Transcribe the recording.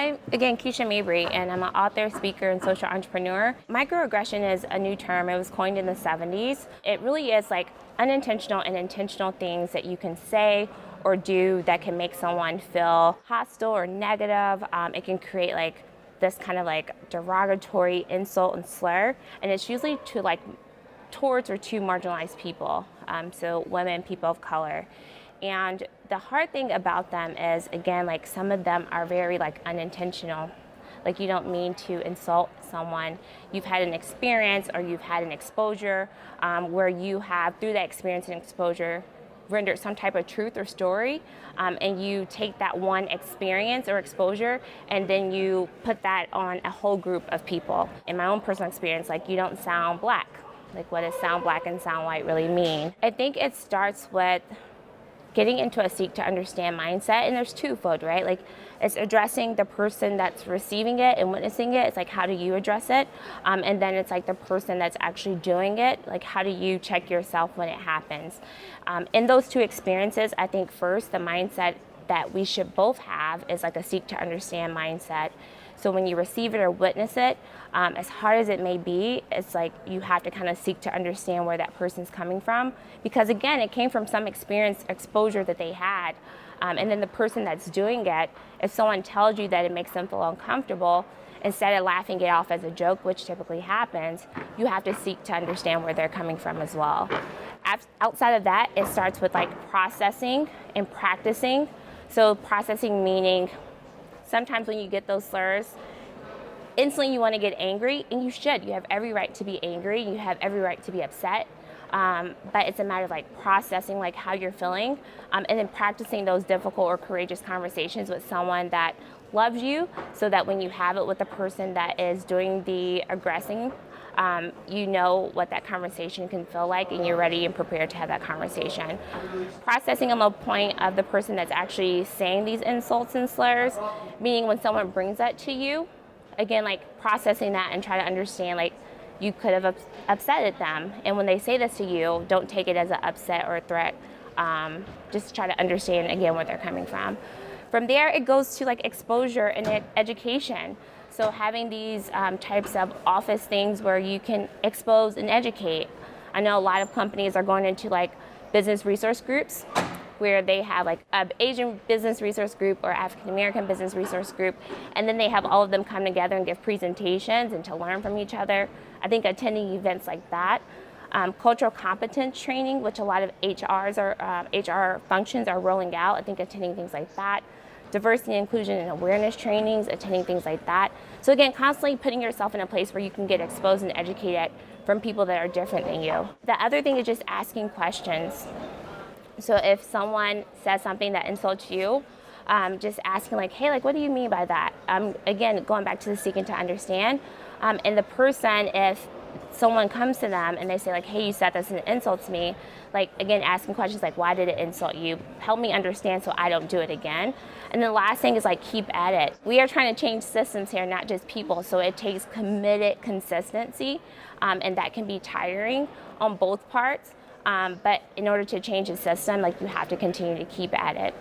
I'm, again, Keisha Mabry, and I'm an author, speaker, and social entrepreneur. Microaggression is a new term. It was coined in the 70s. It really is like unintentional and intentional things that you can say or do that can make someone feel hostile or negative. It can create like this kind of like derogatory insult and slur, and it's usually towards or to marginalized people, so women, people of color. And the hard thing about them is, again, like some of them are very like unintentional. Like you don't mean to insult someone. You've had an experience or you've had an exposure where you have, through that experience and exposure, rendered some type of truth or story, and you take that one experience or exposure and then you put that on a whole group of people. In my own personal experience, like, you don't sound black. Like, what does sound black and sound white really mean? I think it starts with getting into a seek to understand mindset, and there's twofold, right? Like, it's addressing the person that's receiving it and witnessing it. It's like, how do you address it? And then it's like the person that's actually doing it. Like, how do you check yourself when it happens? In those two experiences, I think first, the mindset that we should both have is like a seek to understand mindset. So when you receive it or witness it, as hard as it may be, it's like you have to kind of seek to understand where that person's coming from. Because again, it came from some experience, exposure that they had. And then the person that's doing it, if someone tells you that it makes them feel uncomfortable, instead of laughing it off as a joke, which typically happens, you have to seek to understand where they're coming from as well. Outside of that, it starts with like processing and practicing. So processing meaning, sometimes when you get those slurs, instantly you want to get angry, and you should. You have every right to be angry. You have every right to be upset. But it's a matter of like processing like how you're feeling, and then practicing those difficult or courageous conversations with someone that loves you, so that when you have it with the person that is doing the aggressing, you know what that conversation can feel like, and you're ready and prepared to have that conversation. Processing on the point of the person that's actually saying these insults and slurs, meaning when someone brings that to you, again, like processing that and try to understand, like, you could have upset them, and when they say this to you, don't take it as an upset or a threat. Just try to understand again where they're coming from. From there, it goes to like exposure and education. So having these types of office things where you can expose and educate. I know a lot of companies are going into like business resource groups, where they have like an Asian business resource group or African American business resource group, and then they have all of them come together and give presentations and to learn from each other. I think attending events like that, cultural competence training, which a lot of HR functions are rolling out. I think attending things like that. Diversity, inclusion, and awareness trainings, attending things like that. So again, constantly putting yourself in a place where you can get exposed and educated from people that are different than you. The other thing is just asking questions. So if someone says something that insults you, just asking like, hey, like, what do you mean by that? Again, going back to the seeking to understand. And the person, if someone comes to them and they say like, hey, you said this and it insults me, like, again, asking questions like, why did it insult you? Help me understand so I don't do it again. And the last thing is like, keep at it. We are trying to change systems here, not just people. So it takes committed consistency, and that can be tiring on both parts. But in order to change the system, like, you have to continue to keep at it.